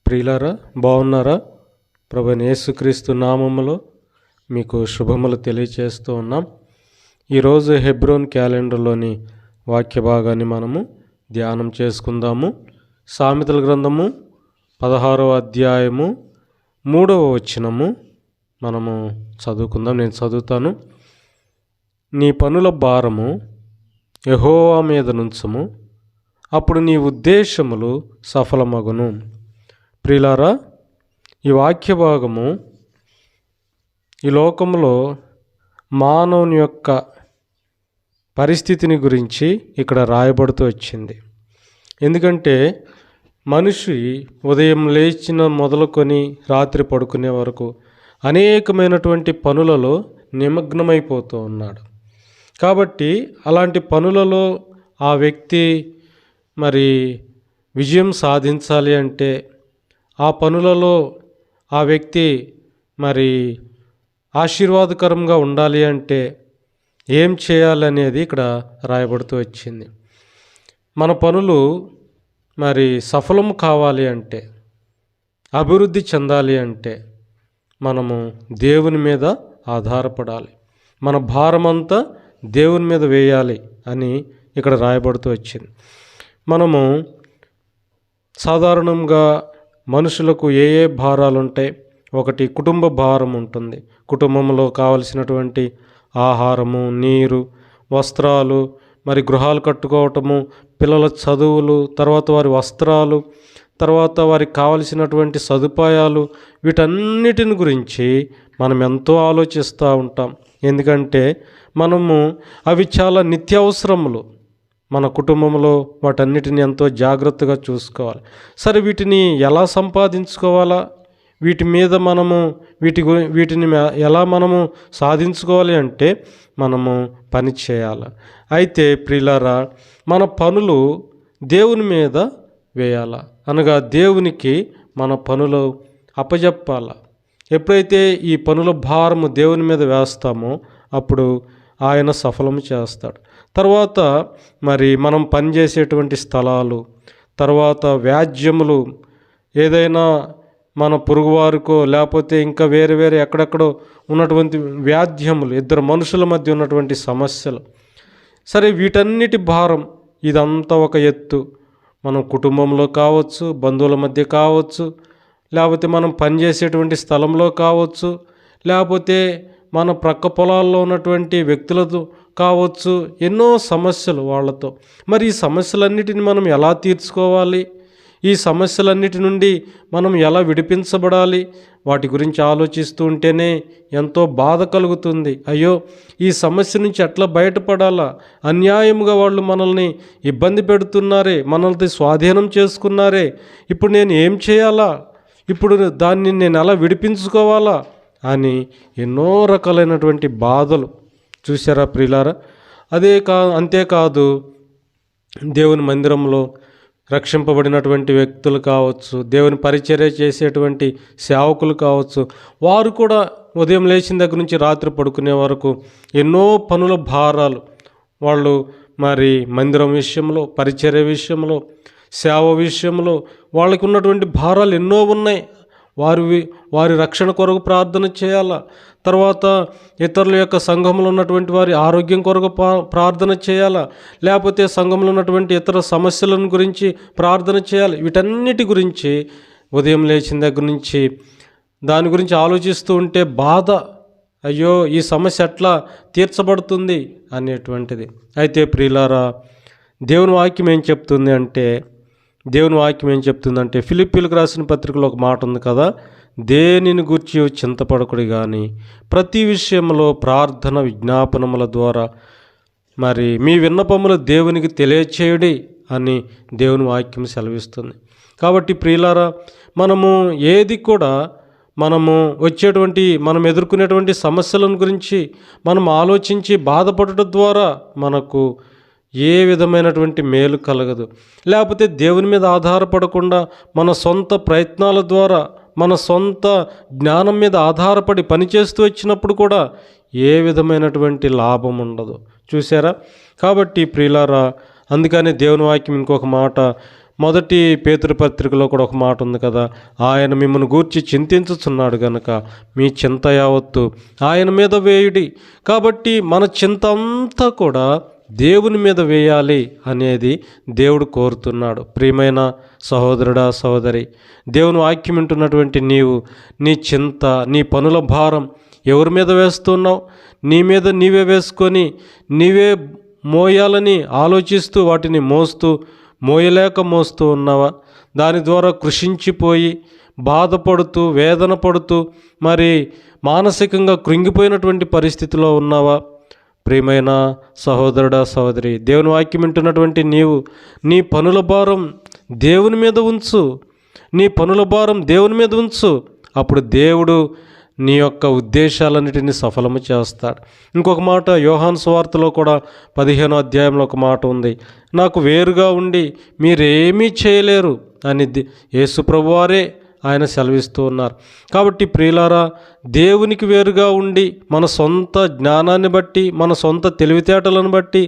ప్రియులారా, బాగున్నారా? ప్రభువైన యేసుక్రీస్తు నామములో మీకు శుభములు తెలియచేస్తూ ఉన్నాం. ఈరోజు హెబ్రోన్ క్యాలెండర్లోని వాక్య భాగాన్ని మనము ధ్యానం చేసుకుందాము. సామెతల గ్రంథము 16వ అధ్యాయము 3వ వచనము మనము చదువుకుందాం. నేను చదువుతాను. నీ పనుల భారము యెహోవా మీద నుంచుము, అప్పుడు నీ ఉద్దేశములు సఫలమగును. ప్రియులారా, ఈ వాక్య భాగము ఈ లోకంలో మానవుని యొక్క పరిస్థితిని గురించి ఇక్కడ రాయబడుతూ వచ్చింది. ఎందుకంటే మనిషి ఉదయం లేచిన మొదలుకొని రాత్రి పడుకునే వరకు అనేకమైనటువంటి పనులలో నిమగ్నమైపోతూ ఉన్నాడు. కాబట్టి అలాంటి పనులలో ఆ వ్యక్తి మరి విజయం సాధించాలి అంటే, ఆ పనులలో ఆ వ్యక్తి మరి ఆశీర్వాదకరంగా ఉండాలి అంటే ఏం చేయాలనేది ఇక్కడ రాయబడుతూ వచ్చింది. మన పనులు మరి సఫలం కావాలి అంటే, అభివృద్ధి చెందాలి అంటే మనము దేవుని మీద ఆధారపడాలి. మన భారమంతా దేవుని మీద వేయాలి అని ఇక్కడ రాయబడుతూ వచ్చింది. మనము సాధారణంగా మనుషులకు ఏ భారాలు ఉంటాయి? ఒకటి కుటుంబ భారం ఉంటుంది. కుటుంబంలో కావలసినటువంటి ఆహారము, నీరు, వస్త్రాలు, మరి గృహాలు కట్టుకోవటము, పిల్లల చదువులు, తర్వాత వారి వస్త్రాలు, తర్వాత వారికి కావలసినటువంటి సదుపాయాలు, వీటన్నిటిని గురించి మనం ఎంతో ఆలోచిస్తూ ఉంటాం. ఎందుకంటే మనము అవి చాలా నిత్యావసరములు. మన కుటుంబంలో వాటన్నిటిని ఎంతో జాగ్రత్తగా చూసుకోవాలి. సరే, వీటిని ఎలా సంపాదించుకోవాలా? వీటి మీద మనము వీటిని ఎలా మనము సాధించుకోవాలి అంటే మనము పని చేయాలి. అయితే ప్రియులారా, మన పనులు దేవుని మీద వేయాల, అనగా దేవునికి మన పనులు అప్పజెప్పాల. ఎప్పుడైతే ఈ పనుల భారము దేవుని మీద వేస్తామో అప్పుడు ఆయన సఫలం చేస్తాడు. తర్వాత మరి మనం పనిచేసేటువంటి స్థలాలు, తర్వాత వ్యాజ్యములు, ఏదైనా మన పొరుగువారికో లేకపోతే ఇంకా వేరే వేరే ఎక్కడెక్కడో ఉన్నటువంటి వ్యాధ్యములు, ఇద్దరు మనుషుల మధ్య ఉన్నటువంటి సమస్యలు, సరే వీటన్నిటి భారం ఇదంతా ఒక ఎత్తు. మనం కుటుంబంలో కావచ్చు, బంధువుల మధ్య కావచ్చు, లేకపోతే మనం పనిచేసేటువంటి స్థలంలో కావచ్చు, లేకపోతే మన ప్రక్క పొలాల్లో ఉన్నటువంటి వ్యక్తులతో కావచ్చు, ఎన్నో సమస్యలు వాళ్ళతో. మరి ఈ సమస్యలన్నిటిని మనం ఎలా తీర్చుకోవాలి? ఈ సమస్యలన్నిటి నుండి మనం ఎలా విడిపించబడాలి? వాటి గురించి ఆలోచిస్తూ ఉంటేనే ఎంతో బాధ కలుగుతుంది. అయ్యో, ఈ సమస్య నుంచి ఎట్లా బయటపడాలా? అన్యాయంగా వాళ్ళు మనల్ని ఇబ్బంది పెడుతున్నారే, మనల్ని స్వాధీనం చేసుకున్నారే, ఇప్పుడు నేను ఏం చేయాలా? ఇప్పుడు దాన్ని నేను ఎలా విడిపించుకోవాలా అని ఎన్నో రకాలైనటువంటి బాధలు. చూసారా ప్రియులారా? అంతేకాదు, దేవుని మందిరంలో రక్షింపబడినటువంటి వ్యక్తులు కావచ్చు, దేవుని పరిచర్య చేసేటువంటి సేవకులు కావచ్చు, వారు కూడా ఉదయం లేచిన దగ్గర నుంచి రాత్రి పడుకునే వరకు ఎన్నో పనుల భారాలు. వాళ్ళు మరి మందిరం విషయంలో, పరిచర్య విషయంలో, సేవ విషయంలో వాళ్ళకి ఉన్నటువంటి భారాలు ఎన్నో ఉన్నాయి. వారి రక్షణ కొరకు ప్రార్థన చేయాలా, తర్వాత ఇతరుల యొక్క సంఘంలో ఉన్నటువంటి వారి ఆరోగ్యం కొరకు ప్రార్థన చేయాలా, లేకపోతే సంఘంలో ఉన్నటువంటి ఇతర సమస్యలను గురించి ప్రార్థన చేయాలి. వీటన్నిటి గురించి ఉదయం లేచిన దగ్గర నుంచి దాని గురించి ఆలోచిస్తూ ఉంటే బాధ. అయ్యో, ఈ సమస్య ఎట్లా తీర్చబడుతుంది అనేటువంటిది. అయితే ప్రియులారా, దేవుని వాక్యం ఏం చెప్తుందంటే ఫిలిప్పీలకు రాసిన పత్రికలో ఒక మాట ఉంది కదా, దేనిని గూర్చి చింతపడకుడి కానీ ప్రతి విషయంలో ప్రార్థన విజ్ఞాపనముల ద్వారా మరి మీ విన్నపములు దేవునికి తెలియచేయుడి అని దేవుని వాక్యం సెలవిస్తుంది. కాబట్టి ప్రియులారా, మనము ఏది కూడా మనం ఎదుర్కొనేటువంటి సమస్యలను గురించి మనం ఆలోచించి బాధపడటం ద్వారా మనకు ఏ విధమైనటువంటి మేలు కలగదు. లేకపోతే దేవుని మీద ఆధారపడకుండా మన సొంత ప్రయత్నాల ద్వారా, మన సొంత జ్ఞానం మీద ఆధారపడి పనిచేస్తూ వచ్చినప్పుడు కూడా ఏ విధమైనటువంటి లాభం ఉండదు. చూసారా? కాబట్టి ప్రియులారా, అందుకనే దేవుని వాక్యం ఇంకొక మాట మొదటి పేతురు పత్రికలో కూడా ఒక మాట ఉంది కదా, ఆయన మిమ్మల్ని గూర్చి చింతించుచున్నాడు గనుక మీ చింత యావత్తు ఆయన మీద వేయుడి. కాబట్టి మన చింత అంతా కూడా దేవుని మీద వేయాలి అనేది దేవుడు కోరుతున్నాడు. ప్రియమైన సహోదరుడా, సహోదరి, దేవుని వాక్యం వింటున్నటువంటి నీవు నీ చింత, నీ పనుల భారం ఎవరి మీద వేస్తున్నావు? నీ మీద నీవే వేసుకొని నీవే మోయాలని ఆలోచిస్తూ వాటిని మోయలేక మోస్తూ ఉన్నావా? దాని ద్వారా కృషించిపోయి బాధపడుతూ వేదన పడుతూ మరి మానసికంగా కృంగిపోయినటువంటి పరిస్థితిలో ఉన్నావా? ప్రియమైన సహోదరుడా, సహోదరి, దేవుని వాక్యం వింటున్నటువంటి నీవు నీ పనుల భారం దేవుని మీద ఉంచు. నీ పనుల భారం దేవుని మీద ఉంచు. అప్పుడు దేవుడు నీ యొక్క ఉద్దేశాలన్నిటిని సఫలము చేస్తాడు. ఇంకొక మాట యోహాను సువార్తలో కూడా 15వ అధ్యాయంలో ఒక మాట ఉంది, నాకు వేరుగా ఉండి మీరేమీ చేయలేరు అని యేసు ప్రభువారే ఆయన సెలవిస్తూ ఉన్నారు. కాబట్టి ప్రియులారా, దేవునికి వేరుగా ఉండి మన సొంత జ్ఞానాన్ని బట్టి, మన సొంత తెలివితేటలను బట్టి,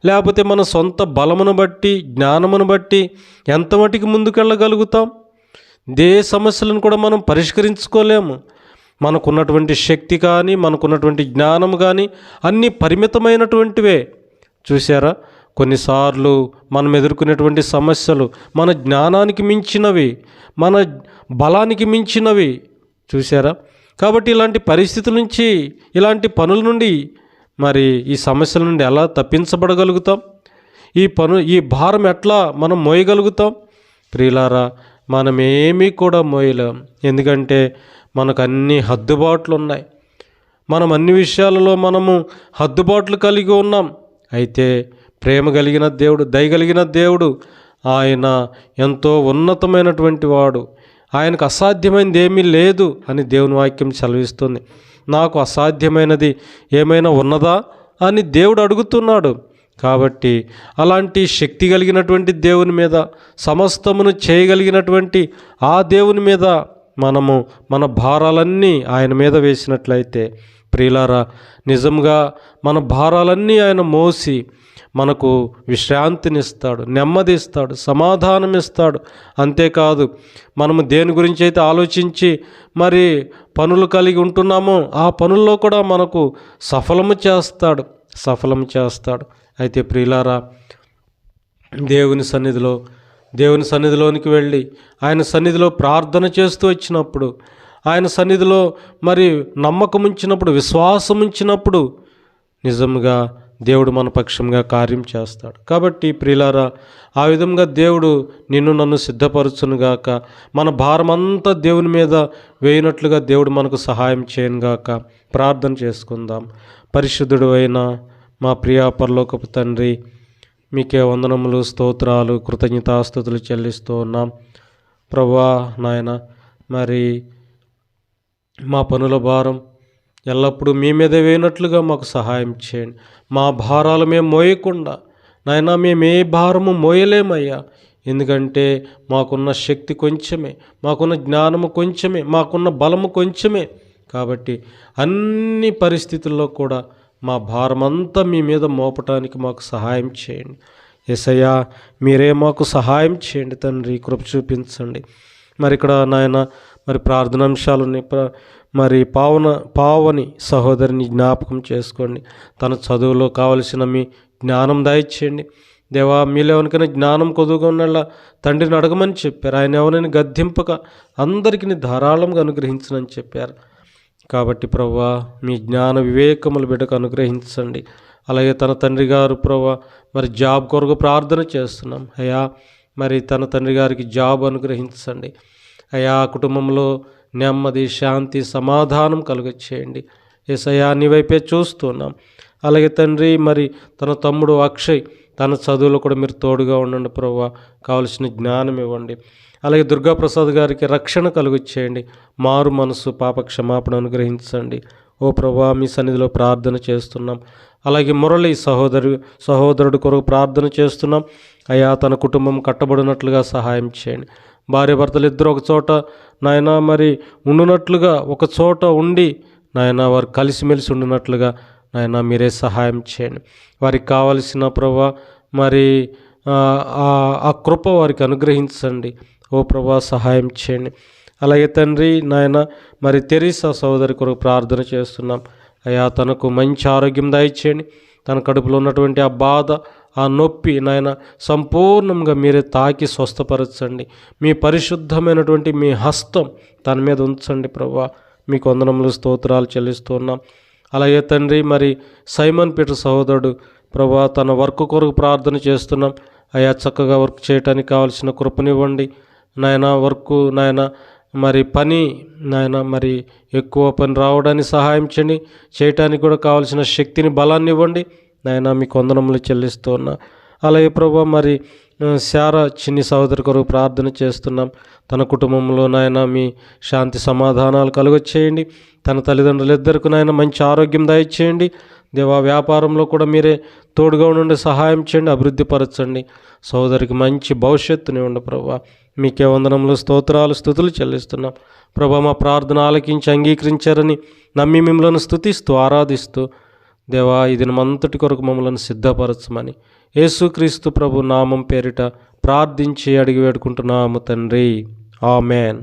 లేకపోతే మన సొంత బలమును బట్టి, జ్ఞానమును బట్టి ఎంత మటుకు ముందుకెళ్ళగలుగుతాం? సమస్యలను కూడా మనం పరిష్కరించుకోలేము. మనకున్నటువంటి శక్తి కానీ, మనకున్నటువంటి జ్ఞానం కానీ అన్నీ పరిమితమైనటువంటివే. చూసారా, కొన్నిసార్లు మనం ఎదుర్కొనేటువంటి సమస్యలు మన జ్ఞానానికి మించినవి, మన బలానికి మించినవి. చూసారా, కాబట్టి ఇలాంటి పరిస్థితుల నుంచి, ఇలాంటి పనుల నుండి, మరి ఈ సమస్యల నుండి ఎలా తప్పించబడగలుగుతాం? ఈ భారం ఎట్లా మనం మోయగలుగుతాం? ప్రియులారా, మనమేమీ కూడా మోయలేం. ఎందుకంటే మనకు అన్ని హద్దుబాట్లు ఉన్నాయి. మనం అన్ని విషయాలలో మనము హద్దుబాట్లు కలిగి ఉన్నాం. అయితే ప్రేమ కలిగిన దేవుడు, దయగలిగిన దేవుడు, ఆయన ఎంతో ఉన్నతమైనటువంటి వాడు. ఆయనకు అసాధ్యమైనది ఏమీ లేదు అని దేవుని వాక్యం సెలవిస్తుంది. నాకు అసాధ్యమైనది ఏమైనా ఉన్నదా అని దేవుడు అడుగుతున్నాడు. కాబట్టి అలాంటి శక్తి కలిగినటువంటి దేవుని మీద, సమస్తమును చేయగలిగినటువంటి ఆ దేవుని మీద మనము మన భారాలన్నీ ఆయన మీద వేసినట్లయితే, ప్రియులారా, నిజంగా మన భారాలన్నీ ఆయన మోసి మనకు విశ్రాంతినిస్తాడు, నెమ్మదిస్తాడు, సమాధానం ఇస్తాడు. అంతేకాదు, మనము దేని గురించి అయితే ఆలోచించి మరి పనులు కలిగి ఉంటున్నామో ఆ పనుల్లో కూడా మనకు సఫలము చేస్తాడు. అయితే ప్రియులారా, దేవుని సన్నిధిలోనికి వెళ్ళి ఆయన సన్నిధిలో ప్రార్థన చేస్తూ వచ్చినప్పుడు, ఆయన సన్నిధిలో మరి నమ్మకం ఉంచినప్పుడు, విశ్వాసం ఉంచినప్పుడు నిజంగా దేవుడు మన పక్షంగా కార్యం చేస్తాడు. కాబట్టి ప్రియులారా, ఆ విధంగా దేవుడు నిన్ను నన్ను సిద్ధపరచునుగాక. మన భారమంతా దేవుని మీద వేయినట్లుగా దేవుడు మనకు సహాయం చేయనుగాక. ప్రార్థన చేసుకుందాం. పరిశుద్ధుడు అయిన మా ప్రియ పరలోకపు తండ్రి, మీకే వందనములు, స్తోత్రాలు, కృతజ్ఞతాస్తుతులు చెల్లిస్తూ ఉన్నాం. ప్రభువా నాయన, మరి మా పనుల భారం ఎల్లప్పుడూ మీ మీద వేయనట్లుగా మాకు సహాయం చేయండి. మా భారాలు మేము మోయకుండా నాయన, మేము ఏ భారము మోయలేమయ్యా. ఎందుకంటే మాకున్న శక్తి కొంచెమే, మాకున్న జ్ఞానము కొంచెమే, మాకున్న బలము కొంచెమే. కాబట్టి అన్ని పరిస్థితుల్లో కూడా మా భారమంతా మీ మీద మోపటానికి మాకు సహాయం చేయండి. యేసయ్యా, మీరే మాకు సహాయం చేయండి తండ్రి, కృప చూపించండి. మరి ఇక్కడ నాయన మరి ప్రార్థనాంశాలని మరి పావని సహోదరిని జ్ఞాపకం చేసుకోండి. తన చదువులో కావలసిన మీ జ్ఞానం దయచేయండి. దేవా, మీలో ఎవరికైనా జ్ఞానం కొదువుగా ఉన్నలా తండ్రిని అడగమని చెప్పారు. ఆయన ఎవరైనా గద్దింపక అందరికీ ధారాళంగా అనుగ్రహించనని చెప్పారు. కాబట్టి ప్రభువా, మీ జ్ఞాన వివేకములు బిడ్డకు అనుగ్రహించండి. అలాగే తన తండ్రి గారు ప్రభువా మరి జాబ్ కొరకు ప్రార్థన చేస్తున్నాం. అయ్యా, మరి తన తండ్రి గారికి జాబ్ అనుగ్రహించండి. అయ్యా, కుటుంబంలో నెమ్మది, శాంతి, సమాధానం కలుగచేయండి. యేసయ్యా, నీ వైపే చూస్తున్నాం. అలాగే తండ్రి, మరి తన తమ్ముడు అక్షయ్, తన చదువులో కూడా మీరు తోడుగా ఉండండి ప్రభువా. కావలసిన జ్ఞానం ఇవ్వండి. అలాగే దుర్గాప్రసాద్ గారికి రక్షణ కలుగచేయండి. మారు మనసు, పాప క్షమాపణ అనుగ్రహించండి. ఓ ప్రభువా, మీ సన్నిధిలో ప్రార్థన చేస్తున్నాం. అలాగే మురళి సహోదరుడు కొరకు ప్రార్థన చేస్తున్నాం. అయ్యా, తన కుటుంబం కట్టబడినట్లుగా సహాయం చేయండి. భార్య భర్తలు ఇద్దరు ఒక చోట నాయన మరి ఉండునట్లుగా, ఒక చోట ఉండి నాయన వారు కలిసిమెలిసి ఉండినట్లుగా నాయన మీరే సహాయం చేయండి. వారికి కావలసిన ప్రభువా మరి ఆ కృప వారికి అనుగ్రహించండి. ఓ ప్రభా సహాయం చేయండి. అలాగే తండ్రి నాయన మరి తెరీసా సహోదరి కొరకు ప్రార్థన చేస్తున్నాం. అయ్యా తనకు మంచి ఆరోగ్యం దయచేయండి. తన కడుపులో ఉన్నటువంటి ఆ బాధ, ఆ నొప్పి నాయన సంపూర్ణంగా మీరే తాకి స్వస్థపరచండి. మీ పరిశుద్ధమైనటువంటి మీ హస్తం తన మీద ఉంచండి ప్రభా. మీకు వందనములు స్తోత్రాలు చెల్లిస్తున్నాం. అలాగే తండ్రి మరి సైమన్ పీటర్ సహోదరుడు ప్రభా తన వర్క్ కొరకు ప్రార్థన చేస్తున్నాం. అయ్యా చక్కగా వర్క్ చేయడానికి కావాల్సిన కృపనివ్వండి నాయన. నాయన మరి పని నాయన మరి ఎక్కువ పని రావడానికి సహాయం చేయండి. చేయటానికి కూడా కావాల్సిన శక్తిని, బలాన్ని ఇవ్వండి నాయన. మీకు వందనములు చెల్లిస్తూ ఉన్నా. అలాగే ప్రభా మరి శారా చిన్ని సహోదరి కొరకు ప్రార్థన చేస్తున్నాం. తన కుటుంబంలో నాయన మీ శాంతి సమాధానాలు కలుగచేయండి. తన తల్లిదండ్రులు ఇద్దరికి నాయన మంచి ఆరోగ్యం దయచేయండి. దేవా వ్యాపారంలో కూడా మీరే తోడుగా ఉండి సహాయం చేయండి, అభివృద్ధి పరచండి. సహోదరికి మంచి భవిష్యత్తునివ్వండి ప్రభా. మీకే వందనములు స్తోత్రాలు స్తుతులు చెల్లిస్తున్నాం ప్రభా. మా ప్రార్థన ఆలకించి అంగీకరించారని నమ్మి మిమ్మల్ని స్తుతిస్తూ ఆరాధిస్తూ దేవా ఈ దినమంతటి కొరకు మమ్మల్ని సిద్ధపరచమని యేసుక్రీస్తు ప్రభు నామం పేరిట ప్రార్థించి అడిగి వేడుకుంటున్నాము తండ్రి. ఆమెన్.